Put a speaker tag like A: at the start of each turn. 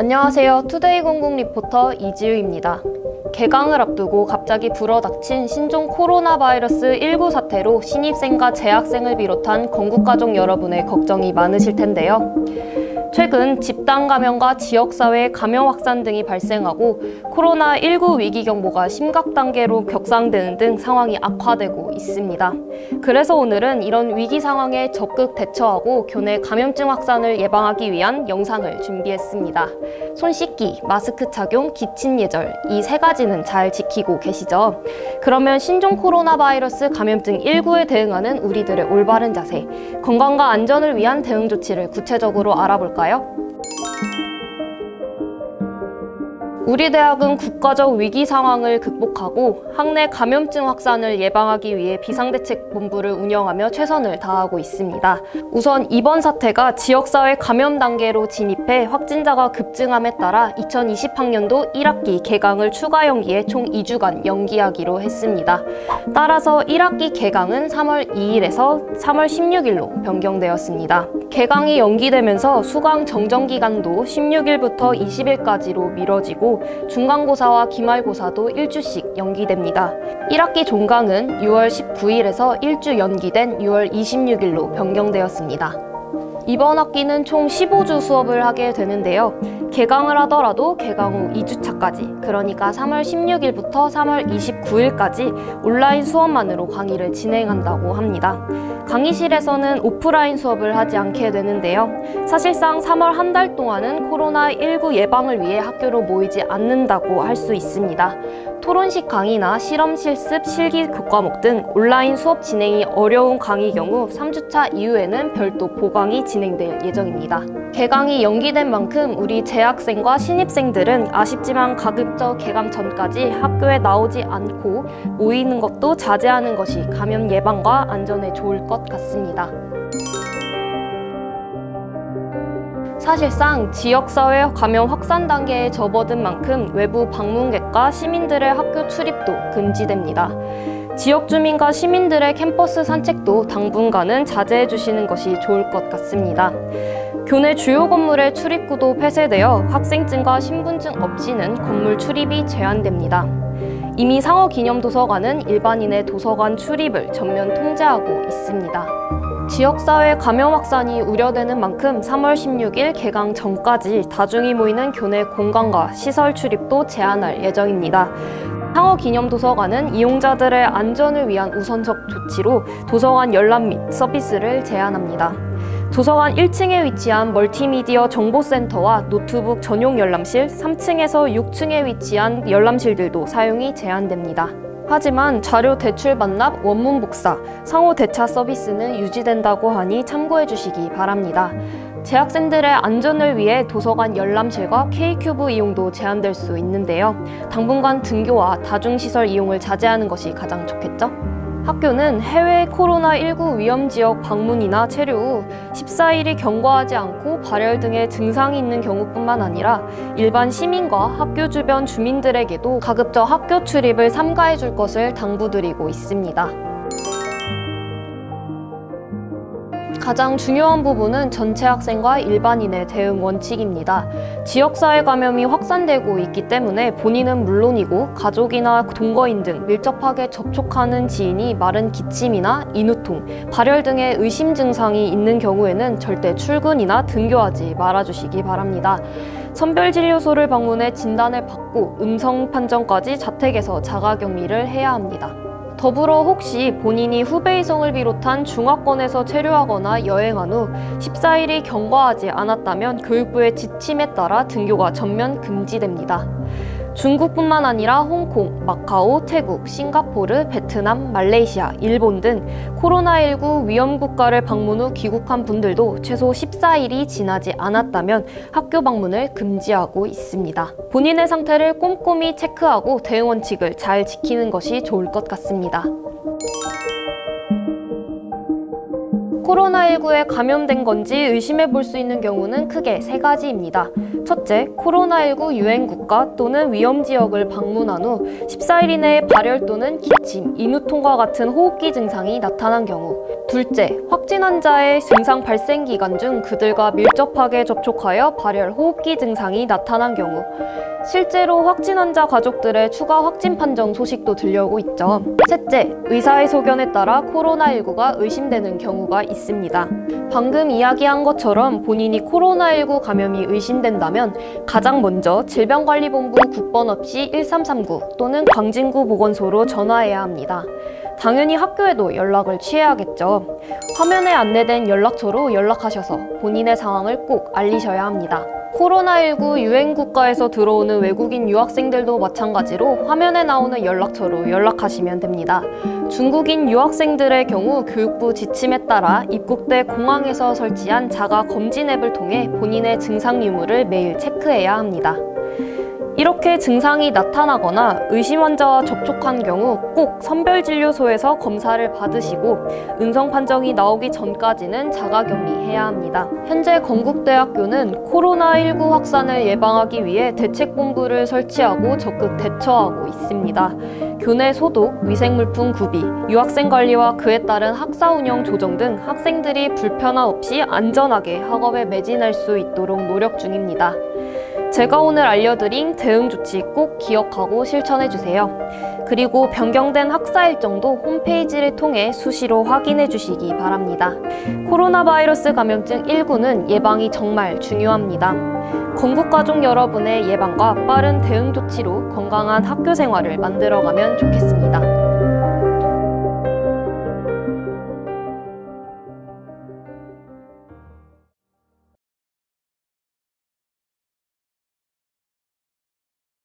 A: 안녕하세요. 투데이 공공 리포터 이지우입니다. 개강을 앞두고 갑자기 불어닥친 신종 코로나 바이러스 19 사태로 신입생과 재학생을 비롯한 건국가족 여러분의 걱정이 많으실 텐데요. 최근 집단 감염과 지역사회 감염 확산 등이 발생하고 코로나19 위기 경보가 심각 단계로 격상되는 등 상황이 악화되고 있습니다. 그래서 오늘은 이런 위기 상황에 적극 대처하고 교내 감염증 확산을 예방하기 위한 영상을 준비했습니다. 손 씻기, 마스크 착용, 기침 예절 이 세 가지는 잘 지키고 계시죠? 그러면 신종 코로나 바이러스 감염증 19에 대응하는 우리들의 올바른 자세, 건강과 안전을 위한 대응 조치를 구체적으로 알아볼까요? 우리 대학은 국가적 위기 상황을 극복하고 학내 감염증 확산을 예방하기 위해 비상대책본부를 운영하며 최선을 다하고 있습니다. 우선 이번 사태가 지역사회 감염 단계로 진입해 확진자가 급증함에 따라 2020학년도 1학기 개강을 추가 연기해 총 2주간 연기하기로 했습니다. 따라서 1학기 개강은 3월 2일에서 3월 16일로 변경되었습니다. 개강이 연기되면서 수강 정정 기간도 16일부터 20일까지로 미뤄지고 중간고사와 기말고사도 1주씩 연기됩니다. 1학기 종강은 6월 19일에서 1주 연기된 6월 26일로 변경되었습니다. 이번 학기는 총 15주 수업을 하게 되는데요. 개강을 하더라도 개강 후 2주차까지, 그러니까 3월 16일부터 3월 29일까지 온라인 수업만으로 강의를 진행한다고 합니다. 강의실에서는 오프라인 수업을 하지 않게 되는데요. 사실상 3월 한 달 동안은 코로나19 예방을 위해 학교로 모이지 않는다고 할 수 있습니다. 토론식 강의나 실험 실습, 실기 교과목 등 온라인 수업 진행이 어려운 강의 경우 3주차 이후에는 별도 보강이 진행될 예정입니다. 개강이 연기된 만큼 우리 재학생과 신입생들은 아쉽지만 가급적 개강 전까지 학교에 나오지 않고 모이는 것도 자제하는 것이 감염 예방과 안전에 좋을 것 같습니다. 사실상 지역사회 감염 확산 단계에 접어든 만큼 외부 방문객과 시민들의 학교 출입도 금지됩니다. 지역 주민과 시민들의 캠퍼스 산책도 당분간은 자제해 주시는 것이 좋을 것 같습니다. 교내 주요 건물의 출입구도 폐쇄되어 학생증과 신분증 없이는 건물 출입이 제한됩니다. 이미 상어기념도서관은 일반인의 도서관 출입을 전면 통제하고 있습니다. 지역사회 감염 확산이 우려되는 만큼 3월 16일 개강 전까지 다중이 모이는 교내 공간과 시설 출입도 제한할 예정입니다. 상어기념도서관은 이용자들의 안전을 위한 우선적 조치로 도서관 열람 및 서비스를 제한합니다. 도서관 1층에 위치한 멀티미디어 정보센터와 노트북 전용 열람실, 3층에서 6층에 위치한 열람실들도 사용이 제한됩니다. 하지만 자료 대출 반납, 원문 복사, 상호 대차 서비스는 유지된다고 하니 참고해 주시기 바랍니다. 재학생들의 안전을 위해 도서관 열람실과 K큐브 이용도 제한될 수 있는데요. 당분간 등교와 다중시설 이용을 자제하는 것이 가장 좋겠죠? 학교는 해외 코로나19 위험지역 방문이나 체류 후 14일이 경과하지 않고 발열 등의 증상이 있는 경우뿐만 아니라 일반 시민과 학교 주변 주민들에게도 가급적 학교 출입을 삼가해 줄 것을 당부드리고 있습니다. 가장 중요한 부분은 전체 학생과 일반인의 대응 원칙입니다. 지역사회 감염이 확산되고 있기 때문에 본인은 물론이고 가족이나 동거인 등 밀접하게 접촉하는 지인이 마른 기침이나 인후통, 발열 등의 의심 증상이 있는 경우에는 절대 출근이나 등교하지 말아주시기 바랍니다. 선별진료소를 방문해 진단을 받고 음성 판정까지 자택에서 자가격리를 해야 합니다. 더불어 혹시 본인이 후베이성을 비롯한 중화권에서 체류하거나 여행한 후 14일이 경과하지 않았다면 교육부의 지침에 따라 등교가 전면 금지됩니다. 중국뿐만 아니라 홍콩, 마카오, 태국, 싱가포르, 베트남, 말레이시아, 일본 등 코로나19 위험 국가를 방문 후 귀국한 분들도 최소 14일이 지나지 않았다면 학교 방문을 금지하고 있습니다. 본인의 상태를 꼼꼼히 체크하고 대응 원칙을 잘 지키는 것이 좋을 것 같습니다. 코로나19에 감염된 건지 의심해 볼 수 있는 경우는 크게 3가지입니다. 첫째, 코로나19 유행 국가 또는 위험 지역을 방문한 후 14일 이내에 발열 또는 기침, 인후통과 같은 호흡기 증상이 나타난 경우. 둘째, 확진 환자의 증상 발생 기간 중 그들과 밀접하게 접촉하여 발열, 호흡기 증상이 나타난 경우. 실제로 확진 환자 가족들의 추가 확진 판정 소식도 들려오고 있죠. 셋째, 의사의 소견에 따라 코로나19가 의심되는 경우가 있습니다. 방금 이야기한 것처럼 본인이 코로나19 감염이 의심된다면 가장 먼저 질병관리본부 국번 없이 1339 또는 광진구 보건소로 전화해야 합니다. 당연히 학교에도 연락을 취해야겠죠. 화면에 안내된 연락처로 연락하셔서 본인의 상황을 꼭 알리셔야 합니다. 코로나19 유행 국가에서 들어오는 외국인 유학생들도 마찬가지로 화면에 나오는 연락처로 연락하시면 됩니다. 중국인 유학생들의 경우 교육부 지침에 따라 입국대 공항에서 설치한 자가 검진 앱을 통해 본인의 증상 유무를 매일 체크해야 합니다. 이렇게 증상이 나타나거나 의심 환자와 접촉한 경우 꼭 선별진료소에서 검사를 받으시고 음성 판정이 나오기 전까지는 자가격리해야 합니다. 현재 건국대학교는 코로나19 확산을 예방하기 위해 대책본부를 설치하고 적극 대처하고 있습니다. 교내 소독, 위생물품 구비, 유학생 관리와 그에 따른 학사 운영 조정 등 학생들이 불편함 없이 안전하게 학업에 매진할 수 있도록 노력 중입니다. 제가 오늘 알려드린 대응 조치 꼭 기억하고 실천해주세요. 그리고 변경된 학사 일정도 홈페이지를 통해 수시로 확인해 주시기 바랍니다. 코로나 바이러스 감염증 19는 예방이 정말 중요합니다. 건국가족 여러분의 예방과 빠른 대응 조치로 건강한 학교 생활을 만들어가면 좋겠습니다.